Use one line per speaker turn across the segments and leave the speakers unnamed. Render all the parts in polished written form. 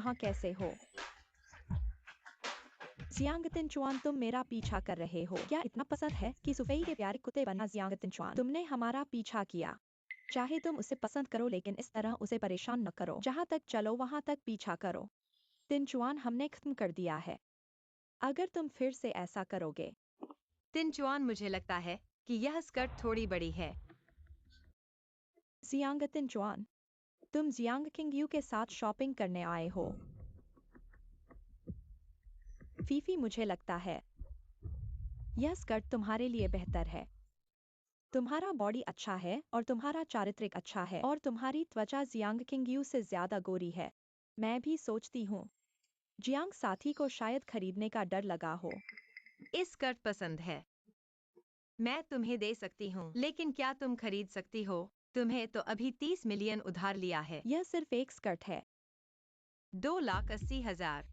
यहाँ कैसे हो? जियांगतिनचुआन, तुम मेरा पीछा कर रहे हो। क्या इतना पसंद है कि सुफेई के प्यारे कुत्ते बना? जियांगतिनचुआन, तुमने हमारा पीछा किया। चाहे तुम उसे पसंद करो, लेकिन इस तरह उसे परेशान न करो। जहाँ तक चलो वहाँ तक पीछा करो। तिनचुआन, हमने खत्म कर दिया है। अगर तुम फिर से ऐसा करोगे।
तिनचुआन, मुझे लगता है कि यह स्कर्ट थोड़ी बड़ी है।
जियांगतिनचुआन, तुम जियांग किंगयू के साथ शॉपिंग करने आए हो। फीफी, मुझे लगता है यह स्कर्ट तुम्हारे लिए बेहतर है। तुम्हारा बॉडी अच्छा है और तुम्हारा चारित्रिक अच्छा है और तुम्हारी त्वचा जियांग किंगयू से ज्यादा गोरी है। मैं भी सोचती हूँ जियांग साथी को शायद खरीदने का डर लगा हो।
इस स्कर्ट पसंद है। मैं तुम्हें दे सकती हूँ, लेकिन क्या तुम खरीद सकती हो? तुम्हें तो अभी 30 मिलियन उधार लिया है।
यह सिर्फ एक स्कर्ट है।
2,80,000।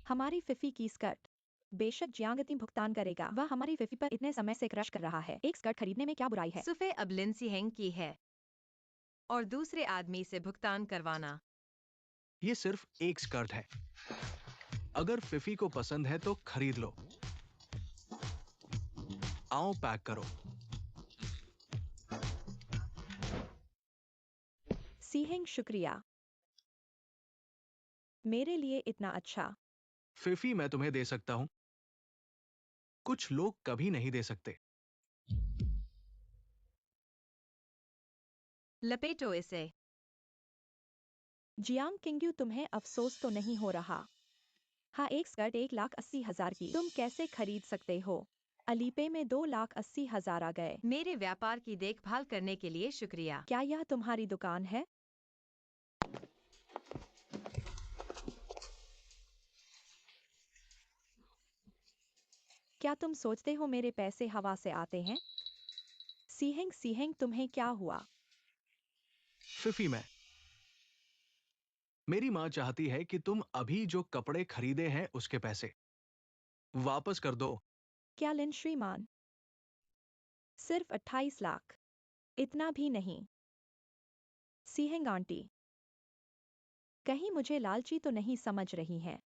हमारी फिफी की स्कर्ट। बेशक जियांगती भुगतान करेगा। वह हमारी फिफी पर इतने समय से क्रश कर रहा है। एक स्कर्ट खरीदने में क्या बुराई है?
सुफे अब लिंसी हेंग की है और दूसरे आदमी से भुगतान करवाना।
ये सिर्फ एक स्कर्ट है। अगर फिफी को पसंद है तो खरीद लो। आओ पैक करो।
सीहेंग, शुक्रिया। मेरे लिए इतना अच्छा।
फिफी, मैं तुम्हें दे सकता हूं। कुछ लोग कभी नहीं दे सकते।
लपेटो इसे।
जियांग किंगयू, तुम्हें अफसोस तो नहीं हो रहा? हाँ, एक स्कर्ट 1,80,000 की तुम कैसे खरीद सकते हो? अलीपे में 2,80,000 आ गए।
मेरे व्यापार की देखभाल करने के लिए शुक्रिया।
क्या यह तुम्हारी दुकान है? क्या तुम सोचते हो मेरे पैसे हवा से आते हैं? सीहेंग, सीहेंग, तुम्हें क्या हुआ?
फिफी, मेरी माँ चाहती है कि तुम अभी जो कपड़े खरीदे हैं उसके पैसे वापस कर दो।
क्या लिन श्रीमान? सिर्फ 28 लाख? इतना भी नहीं। सीहेंग आंटी, कहीं मुझे लालची तो नहीं समझ रही हैं?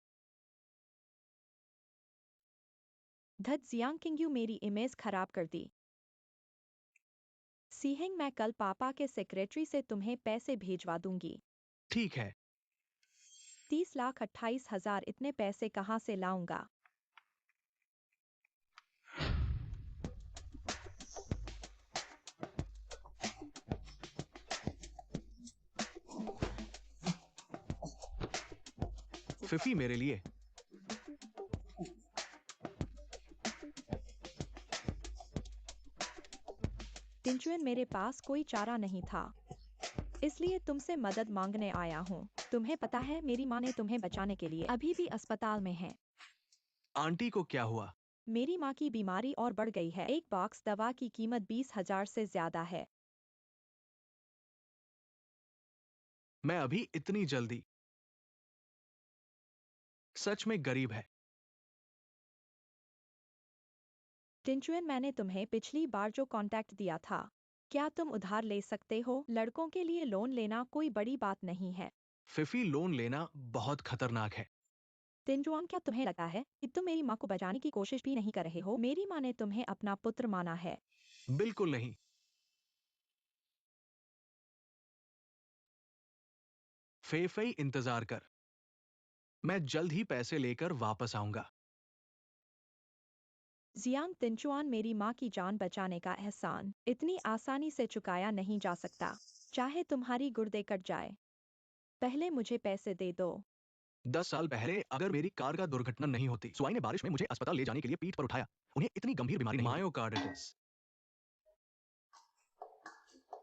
धत, जियांग किंगयू मेरी इमेज खराब कर दी। सीहेंग, मैं कल पापा के सेक्रेटरी से तुम्हें पैसे भेजवा दूंगी।
ठीक है।
30,28,000, इतने पैसे कहाँ से लाऊंगा?
फिफी, मेरे लिए।
तिनचुएन, मेरे पास कोई चारा नहीं था, इसलिए तुमसे मदद मांगने आया हूँ। तुम्हें पता है मेरी माँ ने तुम्हें बचाने के लिए अभी भी अस्पताल में है।
आंटी को क्या हुआ?
मेरी माँ की बीमारी और बढ़ गई है। एक बॉक्स दवा की कीमत 20,000 से ज्यादा है।
मैं अभी इतनी जल्दी? सच में गरीब है।
तिनचुएन, मैंने तुम्हें पिछली बार जो कॉन्टैक्ट दिया था, क्या तुम उधार ले सकते हो? लड़कों के लिए लोन लेना कोई बड़ी बात नहीं है।
फिफी, लोन लेना बहुत खतरनाक है।
तिनचुआन, क्या तुम्हें लगता है कि तुम मेरी माँ को बचाने की कोशिश भी नहीं कर रहे हो? मेरी माँ ने तुम्हें अपना पुत्र माना है।
बिल्कुल नहीं। फेफई, इंतजार कर। मैं जल्द ही पैसे लेकर वापस आऊंगा।
जियांग तिनचुआन, मेरी माँ की जान बचाने का एहसान इतनी आसानी से चुकाया नहीं जा सकता, चाहे तुम्हारी गुर्दे कट जाए। पहले मुझे पैसे दे दो।
10 साल पहले अगर मेरी कार का दुर्घटना नहीं होती, स्वाई ने बारिश में मुझे अस्पताल ले जाने के लिए पीठ पर उठाया, उन्हें इतनी गंभीर बीमारी नहीं। मायोकार्डिटिस।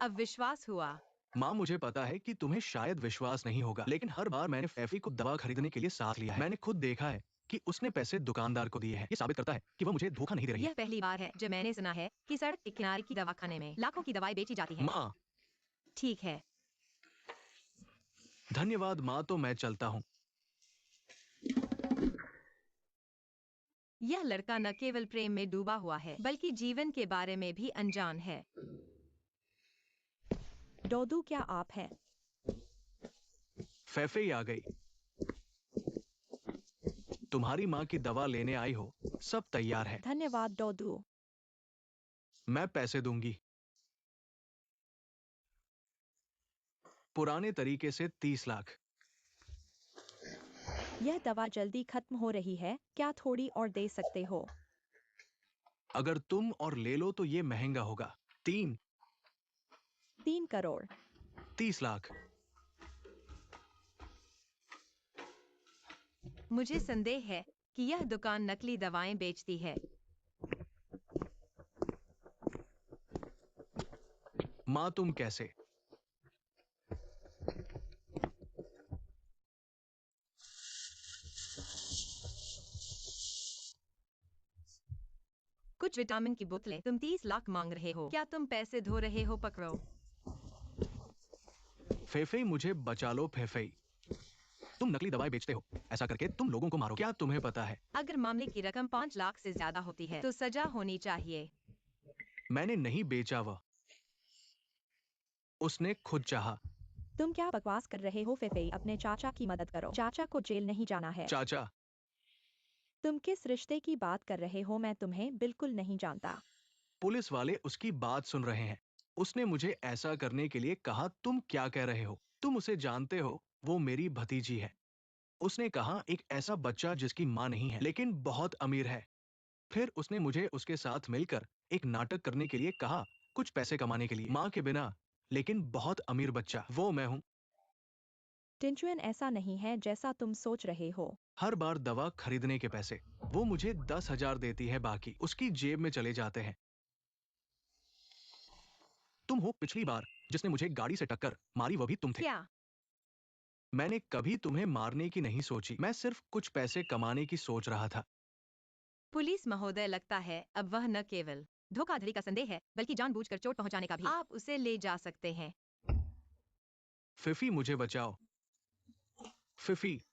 अब विश्वास हुआ।
माँ, मुझे पता है कि तुम्हें शायद विश्वास नहीं होगा, लेकिन हर बार मैंने फैफी को दवा खरीदने के लिए साथ लिया है। मैंने खुद देखा है कि उसने पैसे दुकानदार को दिए हैं। ये साबित करता है कि वह मुझे धोखा नहीं दे रही है।
यह पहली बार है जब मैंने सुना है कि सड़क के किनारे की दवाखाने में लाखों की दवाई बेची जाती है।
माँ,
ठीक है।
धन्यवाद माँ, तो मैं चलता हूँ।
यह लड़का न केवल प्रेम में डूबा हुआ है, बल्कि जीवन के बारे में भी अनजान है।
डोदू, क्या आप हैं?
फैफे आ गई। तुम्हारी माँ की दवा लेने आई हो, सब तैयार है।
धन्यवाद डोडू।
मैं पैसे दूंगी। पुराने तरीके से 30 लाख।
यह दवा जल्दी खत्म हो रही है, क्या थोड़ी और दे सकते हो?
अगर तुम और ले लो तो ये महंगा होगा।
3 करोड़।
30 लाख।
मुझे संदेह है कि यह दुकान नकली दवाएं बेचती है।
माँ तुम कैसे?
कुछ विटामिन की बोतलें। तुम 30 लाख मांग रहे हो, क्या तुम पैसे धो रहे हो? पकड़ो।
फेफे मुझे बचा लो फेफे। तुम नकली दवाएं बेचते हो, ऐसा करके तुम लोगों को मारो। क्या तुम्हें पता है?
अगर मामले की रकम 5 लाख से ज्यादा होती है तो सजा होनी चाहिए।
मैंने नहीं बेचा, वह उसने खुद चाहा।
तुम क्या बकवास कर रहे हो फेफे? अपने चाचा की मदद करो। चाचा को जेल नहीं जाना है।
चाचा?
तुम किस रिश्ते की बात कर रहे हो? मैं तुम्हें बिल्कुल नहीं जानता।
पुलिस वाले उसकी बात सुन रहे हैं। उसने मुझे ऐसा करने के लिए कहा। तुम क्या कह रहे हो? तुम उसे जानते हो, वो मेरी भतीजी है। उसने कहा एक ऐसा बच्चा जिसकी माँ नहीं है लेकिन बहुत अमीर है। फिर उसने मुझे उसके साथ मिलकर एक नाटक करने के लिए कहा, कुछ पैसे कमाने के लिए। माँ के बिना लेकिन बहुत अमीर बच्चा, वो मैं हूँ।
टिंचुएन, ऐसा नहीं है जैसा तुम सोच रहे हो।
हर बार दवा खरीदने के पैसे वो मुझे 10,000 देती है, बाकी उसकी जेब में चले जाते हैं। तुम हो पिछली बार जिसने मुझे गाड़ी से टक्कर मारी, वो भी तुम थे।
क्या?
मैंने कभी तुम्हें मारने की नहीं सोची, मैं सिर्फ कुछ पैसे कमाने की सोच रहा था।
पुलिस महोदय, लगता है अब वह न केवल धोखाधड़ी का संदेह है बल्कि जानबूझकर चोट पहुंचाने का भी। आप उसे ले जा सकते हैं।
फिफी मुझे बचाओ। फिफी।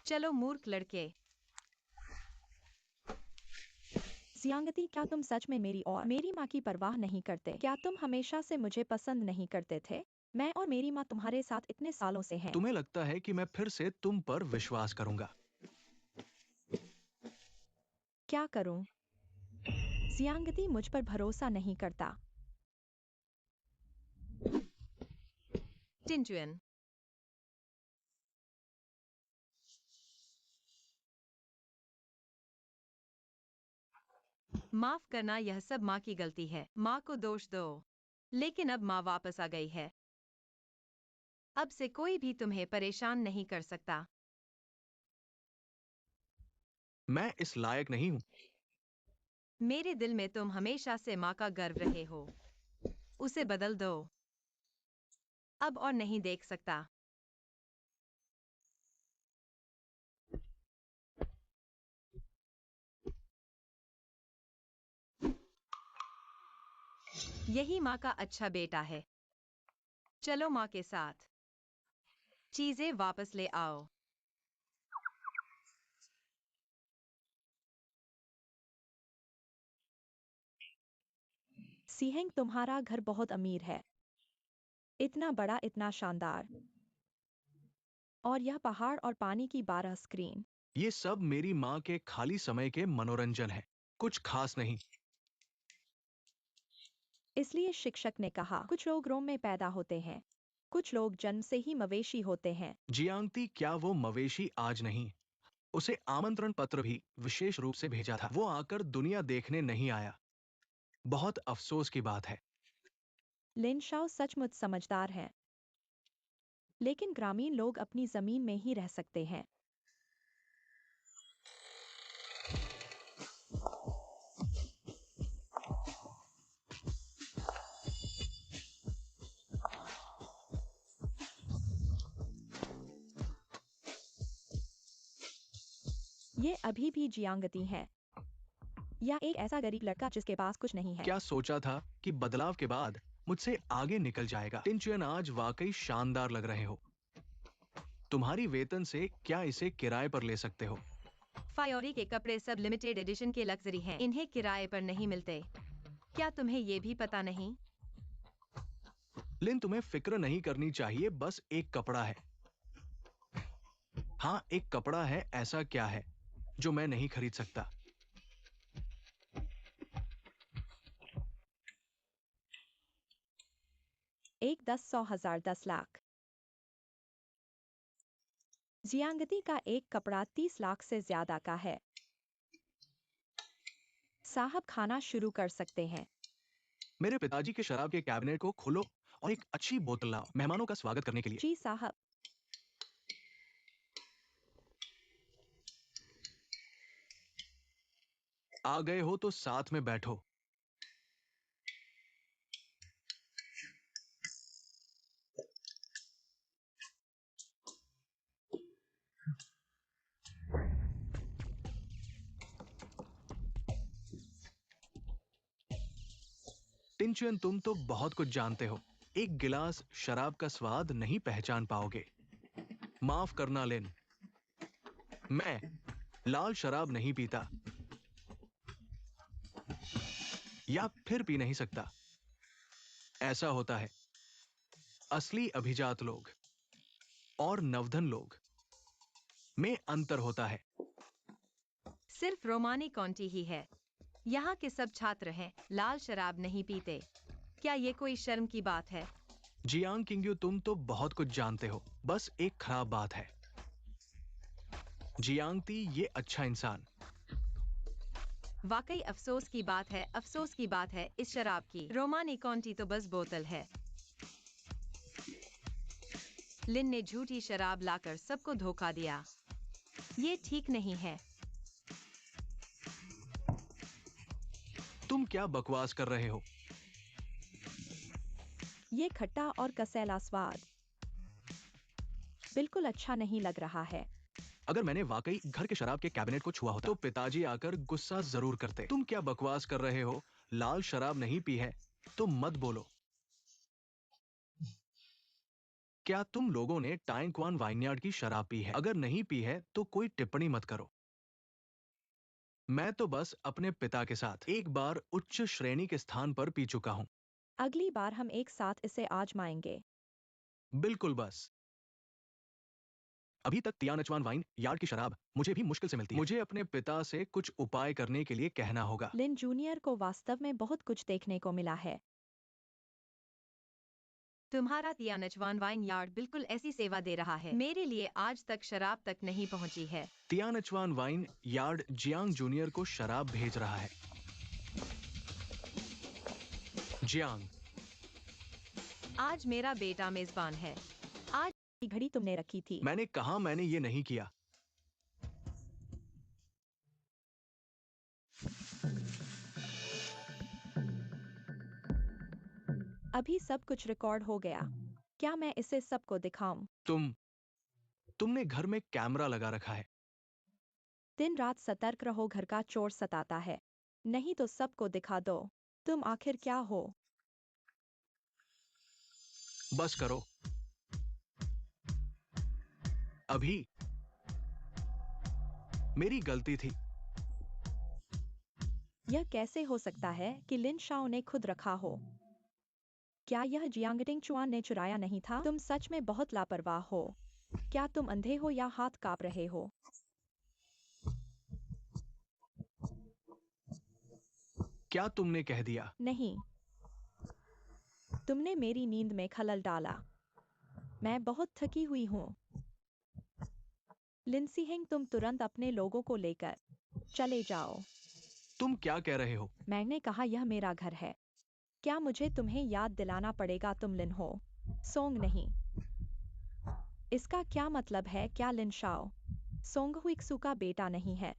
चलो मूर्ख लड़के।
जियांगती, क्या तुम सच में मेरी और मेरी माँ की परवाह नहीं करते? क्या तुम हमेशा से मुझे पसंद नहीं करते थे? मैं और मेरी माँ तुम्हारे साथ इतने सालों से हैं।
तुम्हें लगता है कि मैं फिर से तुम पर विश्वास करूंगा?
क्या करूं? जियांगती मुझ पर भरोसा नहीं करता।
टिंचुएन, माफ करना, यह सब माँ की गलती है। माँ को दोष दो। लेकिन अब माँ वापस आ गई है। अब से कोई भी तुम्हें परेशान नहीं कर सकता।
मैं इस लायक नहीं हूं।
मेरे दिल में तुम हमेशा से माँ का गर्व रहे हो। उसे बदल दो। अब और नहीं देख सकता। यही माँ का अच्छा बेटा है। चलो माँ के साथ। चीजें वापस ले आओ।
सिहेंग, तुम्हारा घर बहुत अमीर है। इतना बड़ा, इतना शानदार। और यह पहाड़ और पानी की 12 स्क्रीन।
ये सब मेरी माँ के खाली समय के मनोरंजन है, कुछ खास नहीं।
इसलिए शिक्षक ने कहा, कुछ लोग रोम में पैदा होते हैं, कुछ लोग जन्म से ही मवेशी होते हैं।
जियांगती, क्या वो मवेशी आज नहीं? उसे आमंत्रण पत्र भी विशेष रूप से भेजा था, वो आकर दुनिया देखने नहीं आया। बहुत अफसोस की बात है।
लिन शाओ सचमुच समझदार हैं। लेकिन ग्रामीण लोग अपनी जमीन में ही रह सकते हैं। ये अभी भी जियांगती हैं, या एक ऐसा गरीब लड़का जिसके पास कुछ नहीं है।
क्या सोचा था कि बदलाव के बाद मुझसे आगे निकल जाएगा? टिंचुएन, आज वाकई शानदार लग रहे हो। तुम्हारी वेतन से क्या इसे किराए पर ले सकते हो?
फायोरी के कपड़े सब लिमिटेड एडिशन के लग्जरी हैं। इन्हें किराए पर नहीं मिलते। क्या तुम्हें ये भी पता नहीं?
लिन, तुम्हें फिक्र नहीं करनी चाहिए, बस एक कपड़ा है। हाँ, एक कपड़ा है, ऐसा क्या है जो मैं नहीं खरीद सकता?
एक 10 100 हजार 10 लाख। जियांगती का एक कपड़ा 30 लाख से ज्यादा का है। साहब खाना शुरू कर सकते हैं।
मेरे पिताजी के शराब के कैबिनेट को खोलो और एक अच्छी बोतल लाओ, मेहमानों का स्वागत करने के लिए।
जी साहब।
आ गए हो तो साथ में बैठो। टिनचुन, तुम तो बहुत कुछ जानते हो। एक गिलास शराब का स्वाद नहीं पहचान पाओगे। माफ करना लिन, मैं लाल शराब नहीं पीता या फिर पी नहीं सकता। ऐसा होता है। असली अभिजात लोग और नवधन लोग में अंतर होता है।
सिर्फ रोमानी कॉन्टी ही है। यहाँ के सब छात्र हैं, लाल शराब नहीं पीते। क्या ये कोई शर्म की बात है?
जियांग किंग्यू, तुम तो बहुत कुछ जानते हो। बस एक खराब बात है। जियांगती, ये अच्छा इंसान।
वाकई अफसोस की बात है, अफसोस की बात है इस शराब की। रोमानी कॉन्टी तो बस बोतल है। लिन ने झूठी शराब लाकर सबको धोखा दिया। ये ठीक नहीं है।
तुम क्या बकवास कर रहे हो?
ये खट्टा और कसैला स्वाद बिल्कुल अच्छा नहीं लग रहा है।
अगर मैंने वाकई घर के शराब के कैबिनेट को छुआ होता तो पिताजी आकर गुस्सा जरूर करते। तुम क्या बकवास कर रहे हो? लाल शराब नहीं पी है तो मत बोलो। क्या तुम लोगों ने टाइंक्वान वाइनयार्ड की शराब पी है? अगर नहीं पी है तो कोई टिप्पणी मत करो। मैं तो बस अपने पिता के साथ एक बार उच्च श्रेणी के स्थान पर पी चुका हूं।
अगली बार हम एक साथ इसे आजमाएंगे।
बिल्कुल। बस अभी तक तियानचवान वाइन यार्ड की शराब मुझे भी मुश्किल से मिलती है। मुझे अपने पिता से कुछ उपाय करने के लिए कहना होगा।
लिन जूनियर को वास्तव में बहुत कुछ देखने को मिला है।
तुम्हारा तियानचवान वाइन यार्ड बिल्कुल ऐसी सेवा दे रहा है। मेरे लिए आज तक शराब तक नहीं पहुंची है।
तियानचवान वाइन यार्ड जियांग जूनियर को शराब भेज रहा है। जियांग,
आज मेरा बेटा मेजबान है। आज
ये घड़ी तुमने रखी थी।
मैंने कहा मैंने ये नहीं किया।
अभी सब कुछ रिकॉर्ड हो गया। क्या मैं इसे सबको दिखाऊं?
तुमने घर में कैमरा लगा रखा है।
दिन रात सतर्क रहो, घर का चोर सताता है। नहीं तो सबको दिखा दो। तुम आखिर क्या हो?
बस करो अभी। मेरी गलती थी।
यह कैसे हो सकता है कि लिन शाओ ने खुद रखा हो? क्या यह जियांगटिंग चुआन ने चुराया नहीं था? तुम सच में बहुत लापरवाह हो। क्या तुम अंधे हो या हाथ कांप रहे हो?
क्या तुमने कह दिया?
नहीं, तुमने मेरी नींद में खलल डाला। मैं बहुत थकी हुई हूँ। लिंसी हिंग, तुम तुरंत अपने लोगों को लेकर चले जाओ।
तुम क्या कह रहे हो?
मैंने कहा यह मेरा घर है। क्या मुझे तुम्हें याद दिलाना पड़ेगा तुम लिन हो, सोंग नहीं? इसका क्या मतलब है? क्या लिन शाओ सोंग हुइक्सू का बेटा नहीं है?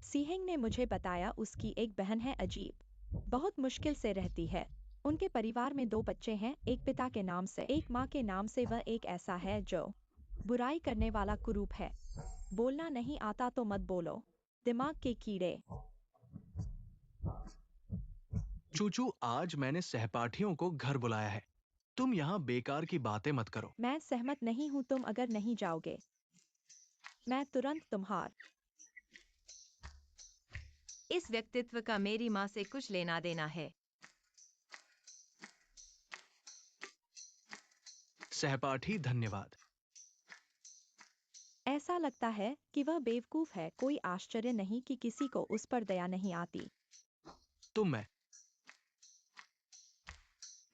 सीहिंग ने मुझे बताया उसकी एक बहन है, अजीब, बहुत मुश्किल से रहती है। उनके परिवार में 2 बच्चे हैं, एक पिता के नाम से, एक माँ के नाम से। वह एक ऐसा है जो बुराई करने वाला कुरूप है। बोलना नहीं आता तो मत बोलो, दिमाग के कीड़े।
चूचू, आज मैंने सहपाठियों को घर बुलाया है। तुम यहाँ बेकार की बातें मत करो।
मैं सहमत नहीं हूँ। तुम अगर नहीं जाओगे मैं तुरंत तुम्हार
इस व्यक्तित्व का मेरी माँ से कुछ लेना देना है।
सहपाठी, धन्यवाद।
ऐसा ऐसा लगता है कि वह बेवकूफ है। कोई आश्चर्य नहीं कि किसी को उस पर दया नहीं आती।
मैं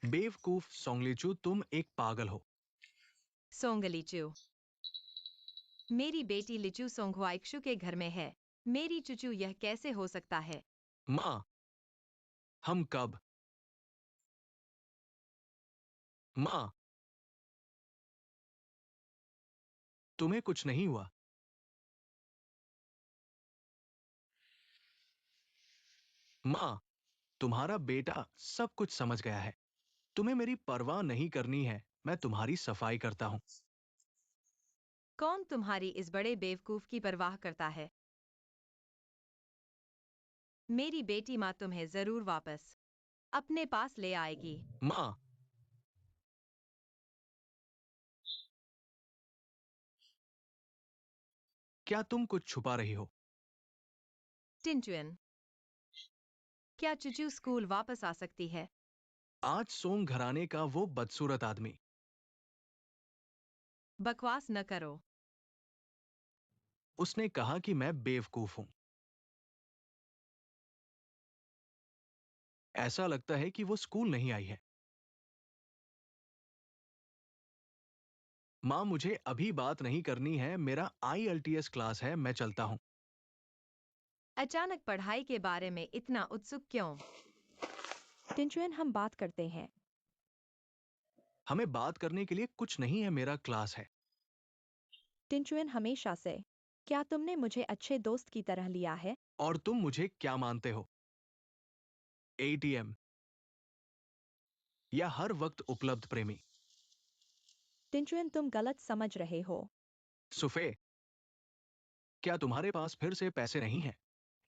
बेवकूफ सोंगलीचू, तुम एक पागल हो।
सोंगलीचू, मेरी बेटी लिचू सोंगवाइक्शु के घर में है। मेरी चुचू, यह कैसे हो सकता है?
माँ, हम कब? माँ, तुम्हें कुछ नहीं हुआ? माँ, तुम्हारा बेटा सब कुछ समझ गया है। तुम्हें मेरी परवाह नहीं करनी है, मैं तुम्हारी सफाई करता हूँ।
कौन तुम्हारी इस बड़े बेवकूफ की परवाह करता है? मेरी बेटी माँ तुम्हें जरूर वापस अपने पास ले आएगी।
माँ, क्या तुम कुछ छुपा रही हो?
टिंचुन, क्या चुचू स्कूल वापस आ सकती है?
आज सोंग घराने का वो बदसूरत आदमी।
बकवास न करो।
उसने कहा कि मैं बेवकूफ हूं। ऐसा लगता है कि वो स्कूल नहीं आई है। माँ, मुझे अभी बात नहीं करनी है, मेरा IELTS क्लास है, मैं चलता हूँ।
अचानक पढ़ाई के बारे में इतना उत्सुक क्यों?
टिंचुएन, हम बात करते हैं।
हमें बात करने के लिए कुछ नहीं है, मेरा क्लास है।
टिंचुएन, हमेशा से क्या तुमने मुझे अच्छे दोस्त की तरह लिया है?
और तुम मुझे क्या मानते हो? ATM या हर वक्त उपलब्ध प्रेमी?
टिंचुएन, तुम गलत समझ रहे हो।
सुफे, क्या तुम्हारे पास फिर से पैसे नहीं हैं,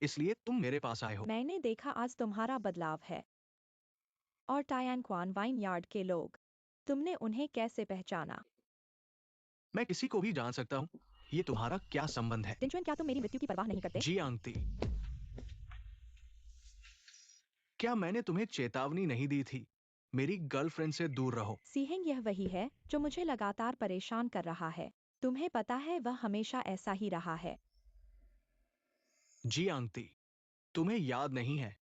इसलिए तुम मेरे पास आए हो?
मैंने देखा आज तुम्हारा बदलाव है। और टायन क्वान वाइन यार्ड के लोग, तुमने उन्हें कैसे पहचाना?
मैं किसी को भी जान सकता हूँ, ये तुम्हारा क्या संबंध है?
टिंचुएन, क्या तुम मेरी मृत्यु की परवाह नहीं करते?
जी आंटी, क्या मैंने तुम्हें चेतावनी नहीं दी थी? मेरी गर्लफ्रेंड से दूर रहो।
सीहेंग, यह वही है जो मुझे लगातार परेशान कर रहा है। तुम्हें पता है वह हमेशा ऐसा ही रहा है।
जी आंटी, तुम्हें याद नहीं है?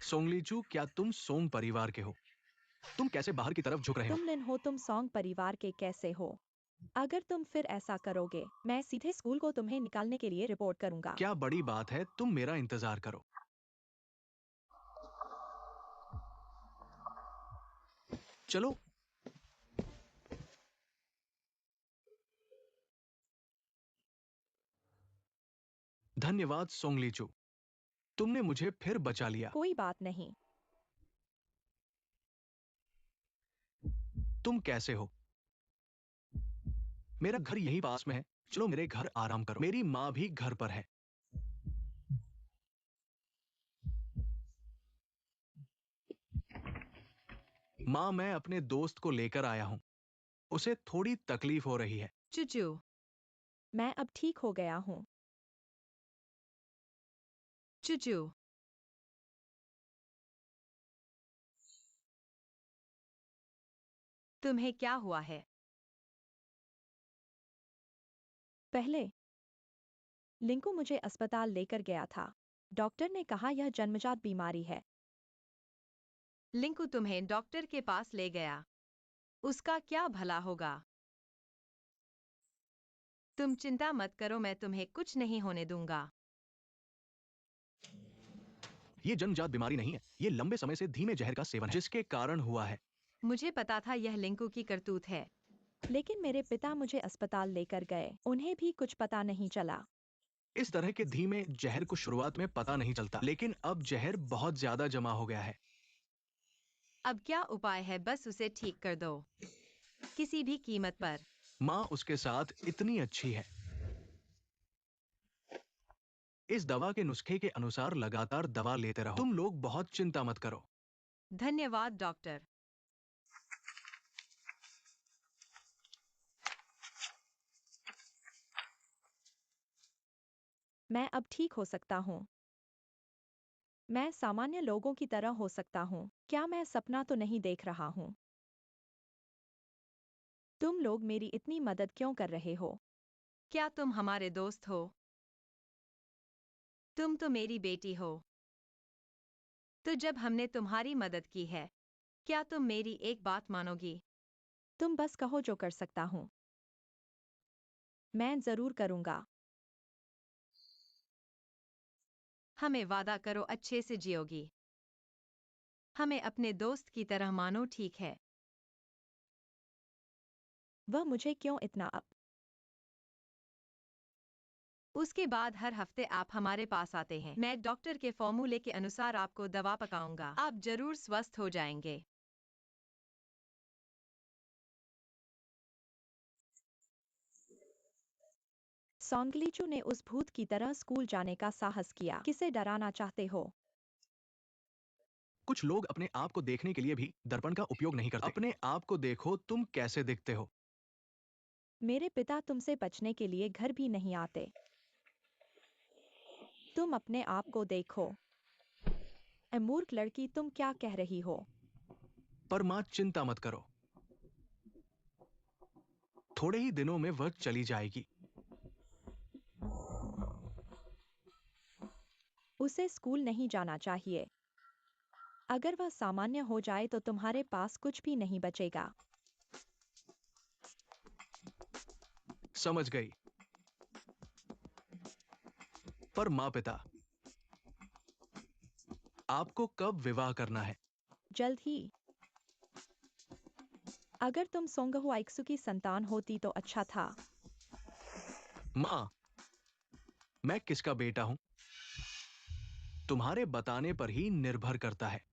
सोंगलीचू, क्या तुम सोंग परिवार के हो? तुम कैसे बाहर की तरफ झुक रहे हो?
तुम लिन हो, तुम सॉन्ग परिवार के कैसे हो? अगर तुम फिर ऐसा करोगे, मैं सीधे स्कूल को तुम्हें निकालने के लिए रिपोर्ट करूंगा।
क्या बड़ी बात है, तुम मेरा इंतजार करो। चलो। धन्यवाद सोंगलीचू, तुमने मुझे फिर बचा लिया।
कोई बात नहीं।
तुम कैसे हो? मेरा घर यहीं पास में है, चलो मेरे घर आराम करो। मेरी माँ भी घर पर है। माँ, मैं अपने दोस्त को लेकर आया हूँ, उसे थोड़ी तकलीफ हो रही है।
चुचू,
मैं अब ठीक हो गया हूँ।
चुचू, तुम्हें क्या हुआ है?
पहले लिंकू मुझे अस्पताल लेकर गया था। डॉक्टर ने कहा यह जन्मजात बीमारी है।
लिंकू तुम्हें डॉक्टर के पास ले गया। उसका क्या भला होगा? तुम चिंता मत करो, मैं तुम्हें कुछ नहीं होने दूंगा।
ये जन्मजात बीमारी नहीं है, ये लंबे समय से धीमे जहर का सेवन है, जिसके कारण हुआ है।
मुझे पता था यह लिंकू की करतूत है।
लेकिन मेरे पिता मुझे अस्पताल लेकर गए, उन्हें भी कुछ पता नहीं चला।
इस तरह के धीमे जहर को शुरुआत में पता नहीं चलता, लेकिन अब जहर बहुत ज्यादा जमा हो गया है।
अब क्या उपाय है? बस उसे ठीक कर दो, किसी भी कीमत पर।
माँ उसके साथ इतनी अच्छी है। इस दवा के नुस्खे के अनुसार लगातार दवा लेते रहो। तुम लोग बहुत चिंता मत करो।
धन्यवाद डॉक्टर।
मैं अब ठीक हो सकता हूँ। मैं सामान्य लोगों की तरह हो सकता हूँ। क्या मैं सपना तो नहीं देख रहा हूँ? तुम लोग मेरी इतनी मदद क्यों कर रहे हो?
क्या तुम हमारे दोस्त हो? तुम तो मेरी बेटी हो। तो जब हमने तुम्हारी मदद की है, क्या तुम मेरी एक बात मानोगी?
तुम बस कहो जो कर सकता हूँ। मैं जरूर करूँगा।
हमें वादा करो अच्छे से जियोगी। हमें अपने दोस्त की तरह मानो, ठीक है?
वह मुझे क्यों इतना अब?
उसके बाद हर हफ्ते आप हमारे पास आते हैं। मैं डॉक्टर के फॉर्मूले के अनुसार आपको दवा पकाऊंगा। आप जरूर स्वस्थ हो जाएंगे।
सोंगलीचू ने उस भूत की तरह स्कूल जाने का साहस किया। किसे डराना चाहते हो?
कुछ लोग अपने आप को देखने के लिए भी दर्पण का उपयोग नहीं करते। अपने आप को देखो, तुम कैसे दिखते हो।
मेरे पिता तुमसे बचने के लिए घर भी नहीं आते। तुम अपने आप को देखो। ए मूर्ख लड़की, तुम क्या कह रही हो?
पर माँ, चिंता मत करो, थोड़े ही दिनों में वह चली जाएगी।
उसे स्कूल नहीं जाना चाहिए। अगर वह सामान्य हो जाए तो तुम्हारे पास कुछ भी नहीं बचेगा।
समझ गई। पर माँ पिता, आपको कब विवाह करना है?
जल्द ही। अगर तुम सोंगहुआइक्सु की संतान होती तो अच्छा था।
माँ, मैं किसका बेटा हूं? तुम्हारे बताने पर ही निर्भर करता है।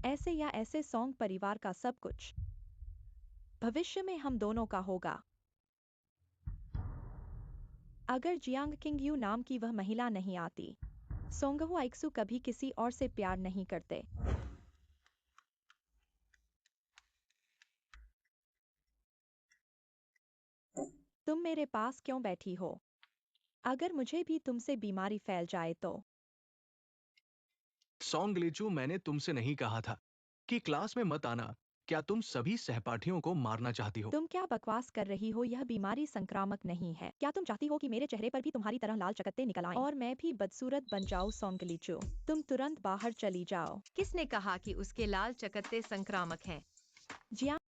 ऐसे या ऐसे सोंग परिवार का सब कुछ भविष्य में हम दोनों का होगा। अगर जियांग किंग यू नाम की वह महिला नहीं आती, सोंगहुआइक्सु कभी किसी और से प्यार नहीं करते। तुम मेरे पास क्यों बैठी हो? अगर मुझे भी तुमसे बीमारी फैल जाए तो?
सोंगलीचू, मैंने तुमसे नहीं कहा था कि क्लास में मत आना। क्या तुम सभी सहपाठियों को मारना चाहती हो?
तुम क्या बकवास कर रही हो? यह बीमारी संक्रामक नहीं है। क्या तुम चाहती हो कि मेरे चेहरे पर भी तुम्हारी तरह लाल चकत्ते निकल आएं और मैं भी बदसूरत बन जाऊं? सोंगलीचू, तुम तुरंत बाहर चली जाओ।
किसने कहा कि उसके लाल चकत्ते संक्रामक हैं?
जियांग